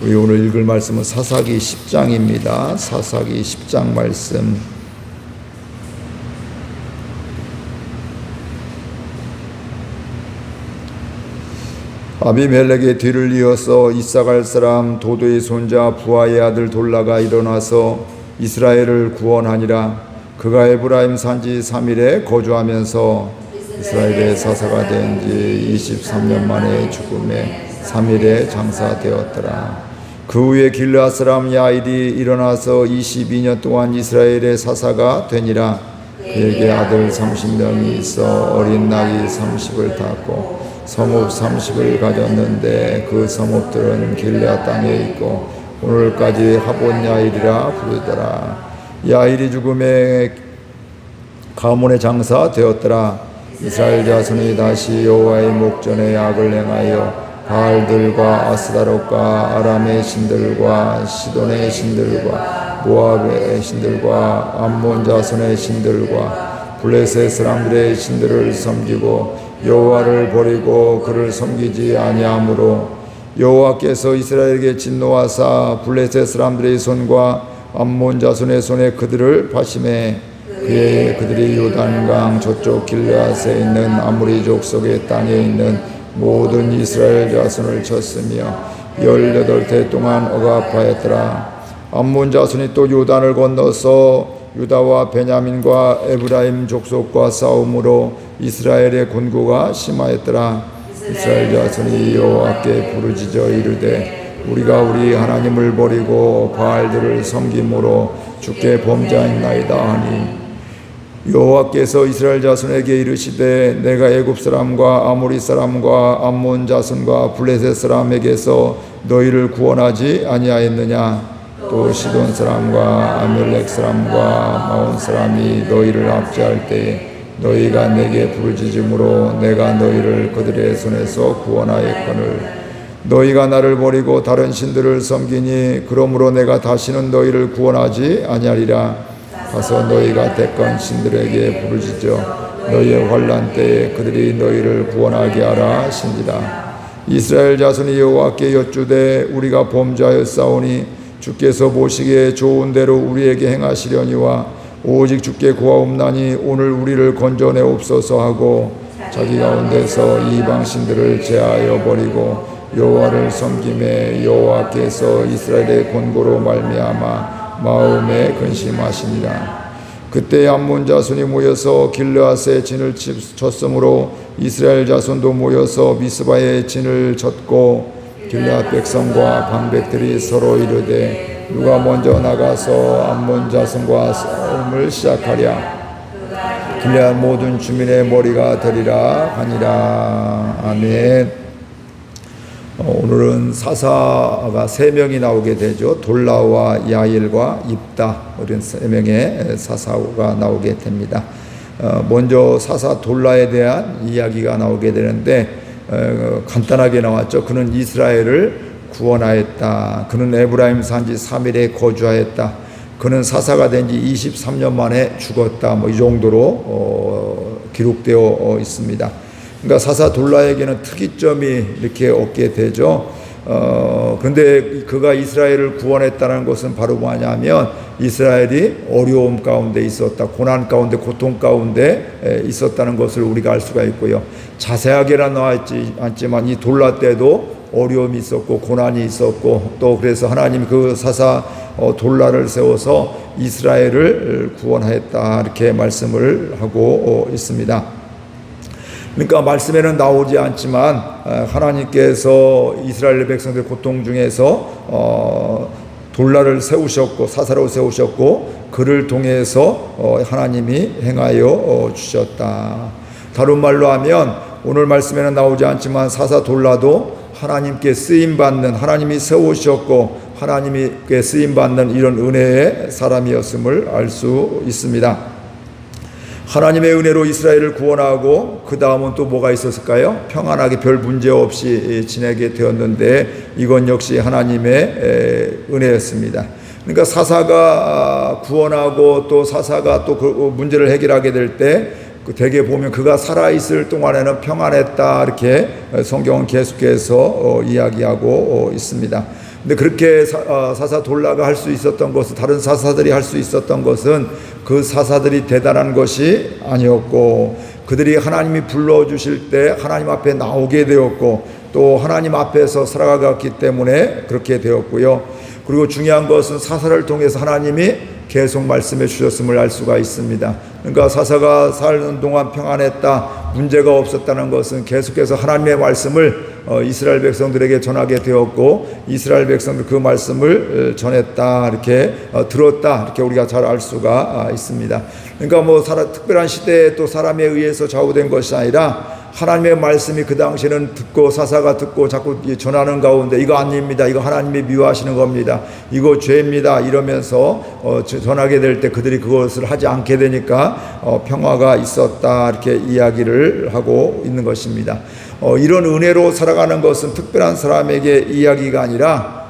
우리 오늘 읽을 말씀은 사사기 10장입니다. 사사기 10장 말씀. 아비멜렉의 뒤를 이어서 이사갈 사람 도도의 손자 부하의 아들 돌라가 일어나서 이스라엘을 구원하니라. 그가 에브라임 산지 3일에 거주하면서 이스라엘의 사사가 된 지 23년 만에 죽음에 3일에 장사되었더라. 그 후에 길르앗 사람 야일이 일어나서 22년 동안 이스라엘의 사사가 되니라. 그에게 아들 30명이 있어 어린 나이 30을 탔고 성읍 30을 가졌는데 그 성읍들은 길르앗 땅에 있고 오늘까지 하본 야일이라 부르더라. 야일이 죽음에 가문의 장사 되었더라. 이스라엘 자손이 다시 여호와의 목전에 악을 행하여 바알들과 아스다롯과 아람의 신들과 시돈의 신들과 모압의 신들과 암몬 자손의 신들과 블레셋 사람들의 신들을 섬기고 여호와를 버리고 그를 섬기지 아니하므로 여호와께서 이스라엘에게 진노하사 블레셋 사람들의 손과 암몬 자손의 손에 그들을 파심해 그의 그들이 요단강 저쪽 길르앗에 있는 아모리 족속의 땅에 있는 모든 이스라엘 자손을 쳤으며 18해 동안 억압하였더라. 암몬 자손이 또 요단을 건너서 유다와 베냐민과 에브라임 족속과 싸움으로 이스라엘의 곤고가 심하였더라. 이스라엘 자손이 여호와께 부르짖어 이르되 우리가 우리 하나님을 버리고 바알들을 섬김으로 주께 범죄하였나이다 하니 여호와께서 이스라엘 자손에게 이르시되 내가 애굽 사람과 아모리 사람과 암몬 자손과 블레셋 사람에게서 너희를 구원하지 아니하였느냐. 또 시돈 사람과 아멜렉 사람과 마온 사람이 너희를 압제할 때에 너희가 내게 부르짖음으로 내가 너희를 그들의 손에서 구원하였거늘 너희가 나를 버리고 다른 신들을 섬기니 그러므로 내가 다시는 너희를 구원하지 아니하리라. 가서 너희가 대건 신들에게 부르짖어 너희의 환난 때에 그들이 너희를 구원하게 하라 하신지라. 이스라엘 자손이 여호와께 여쭈되 우리가 범죄하였사오니 주께서 보시기에 좋은 대로 우리에게 행하시려니와 오직 주께 구하옵나니 오늘 우리를 건져내옵소서 하고 자기 가운데서 이방 신들을 제하여 버리고 여호와를 섬김에 여호와께서 이스라엘의 곤고로 말미암아 마음에 근심하시니라. 그때 암몬 자손이 모여서 길르앗에 진을 쳤으므로 이스라엘 자손도 모여서 미스바에 진을 쳤고 길르앗 백성과 방백들이 서로 이르되 누가 먼저 나가서 암몬 자손과 싸움을 시작하랴. 길르앗 모든 주민의 머리가 되리라 하니라. 아멘. 오늘은 사사가 3명이 나오게 되죠. 돌라와 야일과 입다 이런 3명의 사사가 나오게 됩니다. 먼저 사사 돌라에 대한 이야기가 나오게 되는데 간단하게 나왔죠. 그는 이스라엘을 구원하였다. 그는 에브라임 산지 3일에 거주하였다. 그는 사사가 된 지 23년 만에 죽었다. 이 정도로 기록되어 있습니다. 그러니까 사사 돌라에게는 특이점이 이렇게 얻게 되죠. 그런데 그가 이스라엘을 구원했다는 것은 바로 뭐냐면 이스라엘이 어려움 가운데 있었다, 고난 가운데, 고통 가운데 있었다는 것을 우리가 알 수가 있고요. 자세하게는 나와있지 않지만 이 돌라 때도 어려움이 있었고 고난이 있었고 또 그래서 하나님이 그 사사 돌라를 세워서 이스라엘을 구원하였다 이렇게 말씀을 하고 있습니다. 그러니까 말씀에는 나오지 않지만 하나님께서 이스라엘 백성들 고통 중에서 돌라를 세우셨고 사사로 세우셨고 그를 통해서 하나님이 행하여 주셨다. 다른 말로 하면 오늘 말씀에는 나오지 않지만 사사 돌라도 하나님께 쓰임받는, 하나님이 세우셨고 하나님께 쓰임받는 이런 은혜의 사람이었음을 알 수 있습니다. 하나님의 은혜로 이스라엘을 구원하고 그 다음은 또 뭐가 있었을까요? 평안하게 별 문제 없이 지내게 되었는데 이건 역시 하나님의 은혜였습니다. 그러니까 사사가 구원하고 또 사사가 또 그 문제를 해결하게 될 때 대개 보면 그가 살아있을 동안에는 평안했다 이렇게 성경은 계속해서 이야기하고 있습니다. 근데 그렇게 사사 돌라가 할 수 있었던 것은, 다른 사사들이 할 수 있었던 것은 그 사사들이 대단한 것이 아니었고, 그들이 하나님이 불러주실 때 하나님 앞에 나오게 되었고, 또 하나님 앞에서 살아갔기 때문에 그렇게 되었고요. 그리고 중요한 것은 사사를 통해서 하나님이 계속 말씀해 주셨음을 알 수가 있습니다. 그러니까 사사가 사는 동안 평안했다, 문제가 없었다는 것은 계속해서 하나님의 말씀을 이스라엘 백성들에게 전하게 되었고, 이스라엘 백성들 그 말씀을 전했다, 이렇게 들었다, 이렇게 우리가 잘 알 수가 있습니다. 그러니까 뭐 특별한 시대에 또 사람에 의해서 좌우된 것이 아니라 하나님의 말씀이 그 당시에는 듣고, 사사가 듣고 자꾸 전하는 가운데 이거 아닙니다, 이거 하나님이 미워하시는 겁니다, 이거 죄입니다 이러면서 전하게 될 때 그들이 그것을 하지 않게 되니까 평화가 있었다, 이렇게 이야기를 하고 있는 것입니다. 이런 은혜로 살아가는 것은 특별한 사람에게 이야기가 아니라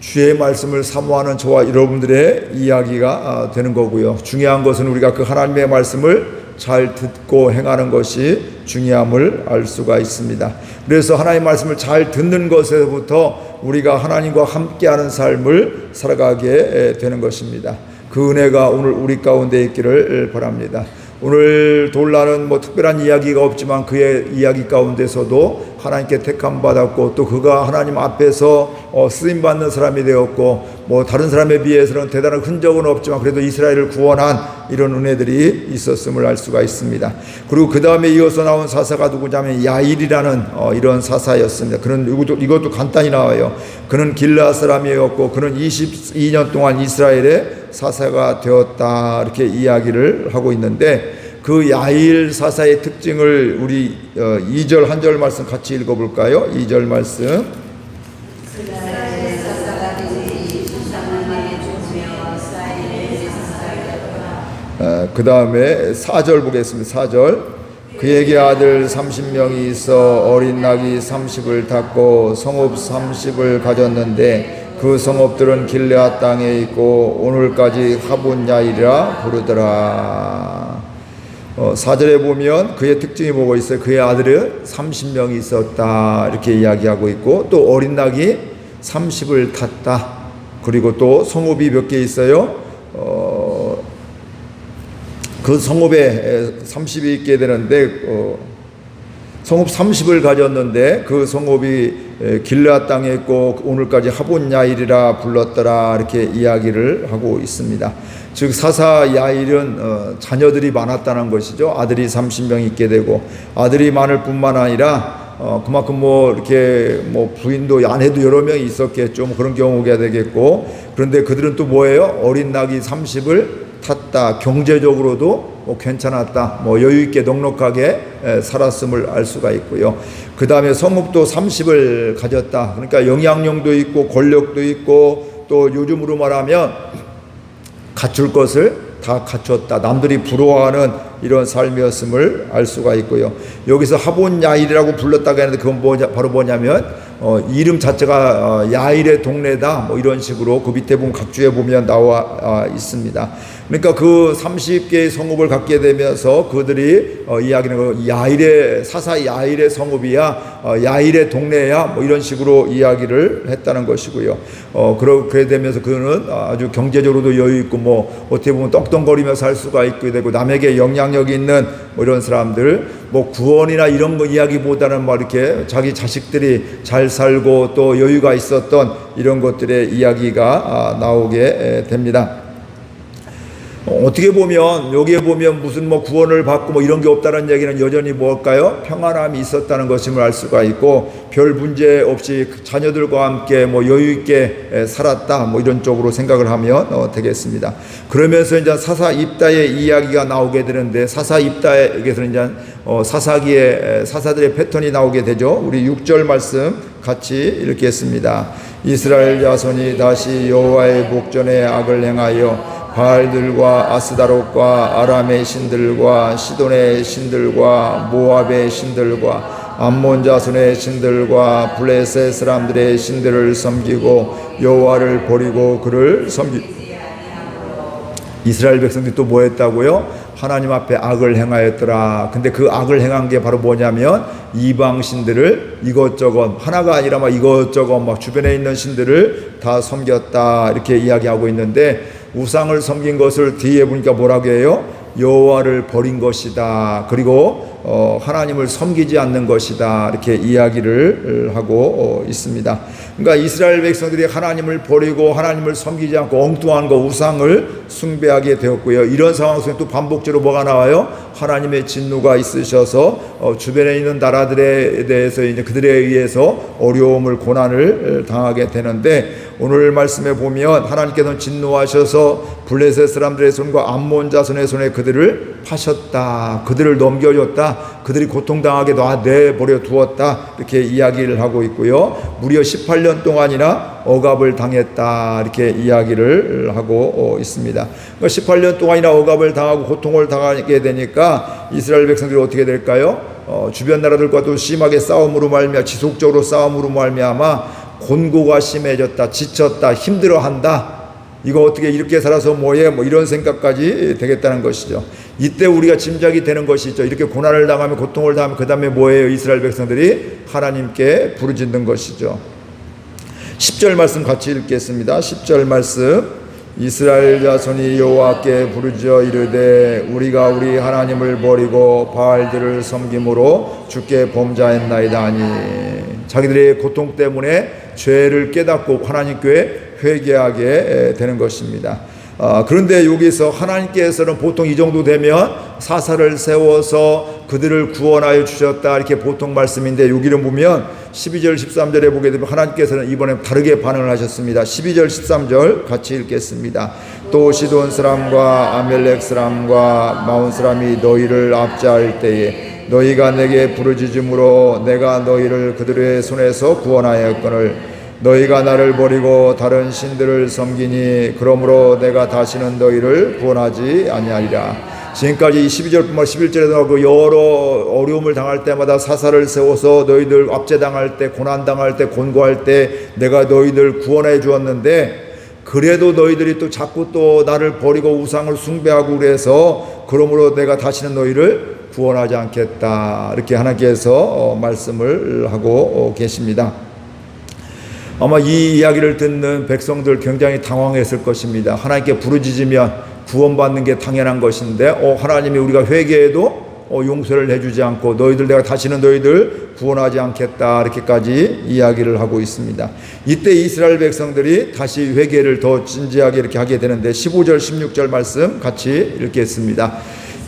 주의 말씀을 사모하는 저와 여러분들의 이야기가 되는 거고요. 중요한 것은 우리가 그 하나님의 말씀을 잘 듣고 행하는 것이 중요함을 알 수가 있습니다. 그래서 하나님의 말씀을 잘 듣는 것에서부터 우리가 하나님과 함께하는 삶을 살아가게 되는 것입니다. 그 은혜가 오늘 우리 가운데 있기를 바랍니다. 오늘 돌라는 뭐 특별한 이야기가 없지만 그의 이야기 가운데서도 하나님께 택함 받았고, 또 그가 하나님 앞에서 쓰임 받는 사람이 되었고, 뭐 다른 사람에 비해서는 대단한 흔적은 없지만 그래도 이스라엘을 구원한 이런 은혜들이 있었음을 알 수가 있습니다. 그리고 그 다음에 이어서 나온 사사가 누구냐면 야일이라는 이런 사사였습니다. 그는 이것도 간단히 나와요. 그는 길르앗 사람이었고 그는 22년 동안 이스라엘의 사사가 되었다, 이렇게 이야기를 하고 있는데, 그 야일 사사의 특징을 우리 2절 한 절 말씀 같이 읽어볼까요? 2절 말씀. 그 다음에 4절 보겠습니다. 4절. 그에게 아들 30명이 있어 어린 낙이 30을 탔고 성읍 30을 가졌는데 그 성읍들은 길르앗 땅에 있고 오늘까지 하본 야일이라 부르더라. 4절에 보면 그의 특징이 뭐가 있어요? 그의 아들은 30명이 있었다, 이렇게 이야기하고 있고, 또 어린 낙이 30을 탔다. 그리고 또 성읍이 몇 개 있어요? 그 성읍에 30이 있게 되는데 성읍 30을 가졌는데 그 성읍이 길르앗 땅에 있고 오늘까지 하본 야일이라 불렀더라, 이렇게 이야기를 하고 있습니다. 즉 사사 야일은 자녀들이 많았다는 것이죠. 아들이 30명 있게 되고, 아들이 많을 뿐만 아니라 그만큼 뭐 이렇게 뭐 부인도 아내도 여러 명이 있었겠죠. 뭐 그런 경우가 되겠고, 그런데 그들은 또 뭐예요? 어린 낙이 30을 탔다. 경제적으로도 뭐 괜찮았다, 뭐 여유있게 넉넉하게 살았음을 알 수가 있고요. 그 다음에 성읍도 30을 가졌다. 그러니까 영향력도 있고 권력도 있고, 또 요즘으로 말하면 갖출 것을 다 갖췄다, 남들이 부러워하는 이런 삶이었음을 알 수가 있고요. 여기서 하본 야일이라고 불렀다고 했는데 그건 바로 뭐냐면 이름 자체가 야일의 동네다, 뭐 이런 식으로 그 밑에 보면 각주에 보면 나와 있습니다. 그러니까 그 30개의 성읍을 갖게 되면서 그들이 이야기는 야일의 사사 야일의 성읍이야, 야일의 동네야, 뭐 이런 식으로 이야기를 했다는 것이고요. 그렇게 되면서 그는 아주 경제적으로도 여유 있고, 뭐 어떻게 보면 떡덩거리며 살 수가 있게 되고, 남에게 영향력이 있는 뭐 이런 사람들, 뭐 구원이나 이런 거 이야기보다는 뭐 이렇게 자기 자식들이 잘 살고 또 여유가 있었던 이런 것들의 이야기가 나오게 됩니다. 어떻게 보면 여기에 보면 무슨 뭐 구원을 받고 뭐 이런 게 없다는 얘기는 여전히 뭘까요? 평안함이 있었다는 것임을 알 수가 있고, 별 문제 없이 자녀들과 함께 뭐 여유 있게 살았다, 뭐 이런 쪽으로 생각을 하면 되겠습니다. 그러면서 이제 사사 입다의 이야기가 나오게 되는데, 사사 입다에게서는 이제 사사기의 사사들의 패턴이 나오게 되죠. 우리 6절 말씀 같이 읽겠습니다. 이스라엘 자손이 다시 여호와의 목전에 악을 행하여 바알들과 아스다롯과 아람의 신들과 시돈의 신들과 모압의 신들과 암몬 자손의 신들과 블레셋 사람들의 신들을 섬기고 여호와를 버리고 그를 섬기. 이스라엘 백성들이 또 뭐 했다고요? 하나님 앞에 악을 행하였더라. 근데 그 악을 행한 게 바로 뭐냐면 이방 신들을 이것저것, 하나가 아니라 막 이것저것 막 주변에 있는 신들을 다 섬겼다, 이렇게 이야기하고 있는데, 우상을 섬긴 것을 뒤에 보니까 뭐라고 해요? 여호와를 버린 것이다. 그리고 하나님을 섬기지 않는 것이다. 이렇게 이야기를 하고 있습니다. 그러니까 이스라엘 백성들이 하나님을 버리고 하나님을 섬기지 않고 엉뚱한 거, 우상을 숭배하게 되었고요. 이런 상황 속에 또 반복적으로 뭐가 나와요? 하나님의 진노가 있으셔서 주변에 있는 나라들에 대해서 이제 그들에 의해서 어려움을, 고난을 당하게 되는데, 오늘 말씀에 보면 하나님께서는 진노하셔서 블레셋 사람들의 손과 암몬 자손의 손에 그들을 파셨다, 그들을 넘겨줬다, 그들이 고통당하게 내버려 두었다, 이렇게 이야기를 하고 있고요. 무려 18년 동안이나 억압을 당했다, 이렇게 이야기를 하고 있습니다. 그러니까 18년 동안이나 억압을 당하고 고통을 당하게 되니까 이스라엘 백성들이 어떻게 될까요? 주변 나라들과도 심하게 싸움으로 말미암아, 지속적으로 싸움으로 말미암아 곤고가 심해졌다, 지쳤다, 힘들어한다. 이거 어떻게 이렇게 살아서 뭐해? 뭐 이런 생각까지 되겠다는 것이죠. 이때 우리가 짐작이 되는 것이 있죠. 이렇게 고난을 당하면, 고통을 당하면 그 다음에 뭐예요? 이스라엘 백성들이 하나님께 부르짖는 것이죠. 10절 말씀 같이 읽겠습니다. 10절 말씀. 이스라엘 자손이 여호와께 부르짖어 이르되 우리가 우리 하나님을 버리고 바알들을 섬김으로 주께 범죄하였나이다 하니. 자기들의 고통 때문에 죄를 깨닫고 하나님께 회개하게 되는 것입니다. 그런데 여기서 하나님께서는 보통 이 정도 되면 사사를 세워서 그들을 구원하여 주셨다, 이렇게 보통 말씀인데, 여기를 보면 12절 13절에 보게 되면 하나님께서는 이번에 다르게 반응을 하셨습니다. 12절 13절 같이 읽겠습니다. 또 시돈 사람과 아멜렉 사람과 마온 사람이 너희를 압제할 때에 너희가 내게 부르짖음으로 내가 너희를 그들의 손에서 구원하였거늘 너희가 나를 버리고 다른 신들을 섬기니 그러므로 내가 다시는 너희를 구원하지 아니하리라. 지금까지 12절뿐만 11절에도 그 여러 어려움을 당할 때마다 사사를 세워서 너희들 압제당할 때, 고난당할 때, 곤고할 때 내가 너희들 구원해 주었는데, 그래도 너희들이 또 자꾸 또 나를 버리고 우상을 숭배하고 그래서 그러므로 내가 다시는 너희를 구원하지 않겠다, 이렇게 하나님께서 말씀을 하고 계십니다. 아마 이 이야기를 듣는 백성들 굉장히 당황했을 것입니다. 하나님께 부르짖으면 구원받는 게 당연한 것인데 하나님이 우리가 회개해도 용서를 해주지 않고 내가 다시는 너희들 구원하지 않겠다, 이렇게까지 이야기를 하고 있습니다. 이때 이스라엘 백성들이 다시 회개를 더 진지하게 이렇게 하게 되는데, 15절 16절 말씀 같이 읽겠습니다.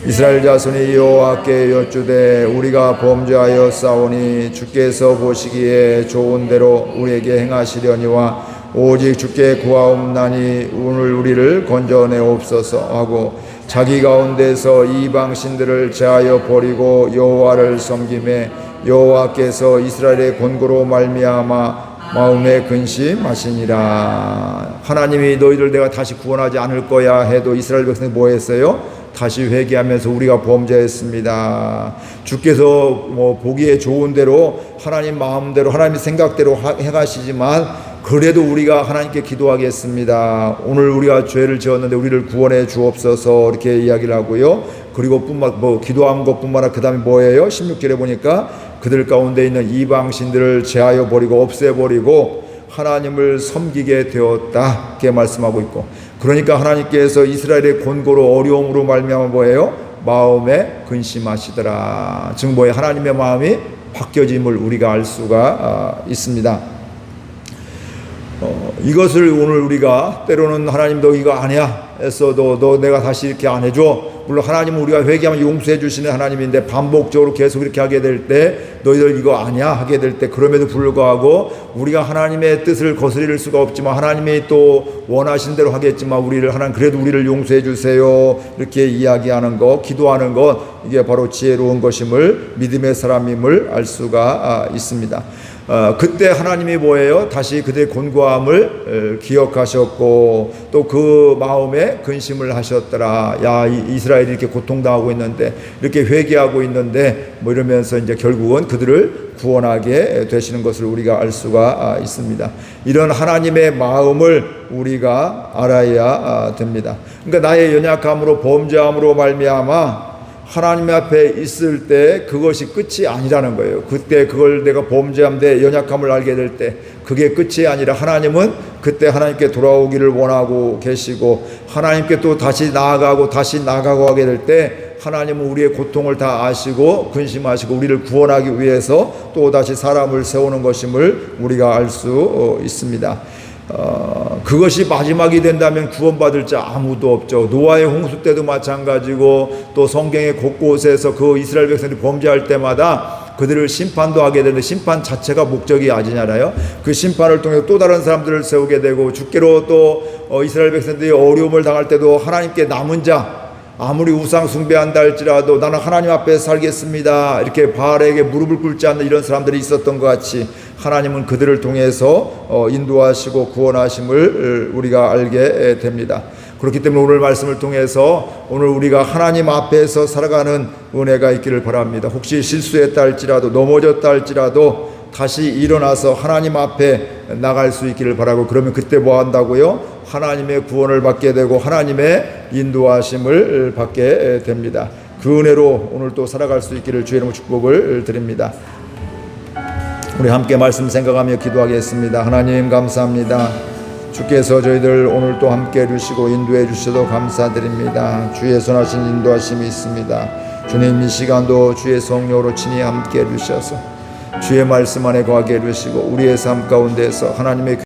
이스라엘 자손이 여호와께 여쭈되 우리가 범죄하여 싸우니 주께서 보시기에 좋은 대로 우리에게 행하시려니와 오직 주께 구하옵나니 오늘 우리를 건져내옵소서 하고, 자기 가운데서 이방 신들을 제하여 버리고 여호와를 섬김에 여호와께서 이스라엘의 권고로 말미암아 마음에 근심하시니라. 하나님이 너희들 내가 다시 구원하지 않을 거야 해도 이스라엘 백성이 뭐 했어요? 다시 회개하면서 우리가 범죄했습니다. 주께서 보기에 좋은 대로 하나님 마음대로 하나님 생각대로 행하시지만 그래도 우리가 하나님께 기도하겠습니다. 오늘 우리가 죄를 지었는데 우리를 구원해 주옵소서, 이렇게 이야기를 하고요. 그리고 기도한 것뿐만 아니라 그 다음에 뭐예요? 16절에 보니까 그들 가운데 있는 이방신들을 제하여 버리고 없애버리고 하나님을 섬기게 되었다, 이렇게 말씀하고 있고, 그러니까 하나님께서 이스라엘의 곤고로 어려움으로 말미암아 뭐예요? 마음에 근심하시더라. 즉 뭐예요? 하나님의 마음이 바뀌어짐을 우리가 알 수가 있습니다. 이것을 오늘 우리가 때로는 하나님 너 이거 아니야 했어도 너 내가 다시 이렇게 안 해줘. 물론 하나님은 우리가 회개하면 용서해 주시는 하나님인데 반복적으로 계속 이렇게 하게 될 때 너희들 이거 아니야 하게 될 때, 그럼에도 불구하고 우리가 하나님의 뜻을 거스릴 수가 없지만 하나님이 또 원하신 대로 하겠지만 하나님 그래도 우리를 용서해 주세요, 이렇게 이야기하는 것, 기도하는 것, 이게 바로 지혜로운 것임을, 믿음의 사람임을 알 수가 있습니다. 그때 하나님이 뭐예요? 다시 그들의 곤고함을 기억하셨고 또 그 마음에 근심을 하셨더라. 야, 이스라엘이 이렇게 고통당하고 있는데, 이렇게 회개하고 있는데, 뭐 이러면서 이제 결국은 그들을 구원하게 되시는 것을 우리가 알 수가 있습니다. 이런 하나님의 마음을 우리가 알아야 됩니다. 그러니까 나의 연약함으로, 범죄함으로 말미암아 하나님 앞에 있을 때 그것이 끝이 아니라는 거예요. 그때 그걸 내가 범죄함 내 연약함을 알게 될 때 그게 끝이 아니라 하나님은 그때 하나님께 돌아오기를 원하고 계시고, 하나님께 또 다시 나아가고 하게 될 때 하나님은 우리의 고통을 다 아시고 근심하시고 우리를 구원하기 위해서 또 다시 사람을 세우는 것임을 우리가 알 수 있습니다. 그것이 마지막이 된다면 구원받을 자 아무도 없죠. 노아의 홍수 때도 마찬가지고, 또 성경의 곳곳에서 그 이스라엘 백성들이 범죄할 때마다 그들을 심판도 하게 되는데, 심판 자체가 목적이 아니잖아요. 그 심판을 통해 또 다른 사람들을 세우게 되고, 주께로 또 이스라엘 백성들이 어려움을 당할 때도 하나님께 남은 자, 아무리 우상 숭배한다 할지라도 나는 하나님 앞에 살겠습니다, 이렇게 바알에게 무릎을 꿇지 않는 이런 사람들이 있었던 것 같이 하나님은 그들을 통해서 인도하시고 구원하심을 우리가 알게 됩니다. 그렇기 때문에 오늘 말씀을 통해서 오늘 우리가 하나님 앞에서 살아가는 은혜가 있기를 바랍니다. 혹시 실수했다 할지라도, 넘어졌다 할지라도 다시 일어나서 하나님 앞에 나갈 수 있기를 바라고, 그러면 그때 뭐 한다고요? 하나님의 구원을 받게 되고 하나님의 인도하심을 받게 됩니다. 그 은혜로 오늘 또 살아갈 수 있기를 주의 이름으로 축복을 드립니다. 우리 함께 말씀 생각하며 기도하겠습니다. 하나님 감사합니다. 주께서 저희들 오늘 또 함께 해주시고 인도해 주셔서 감사드립니다. 주의 선하신 인도하심이 있습니다. 주님, 이 시간도 주의 성령으로 친히 함께 해주셔서 주의 말씀 안에 거하게 해주시고 우리의 삶 가운데서 하나님의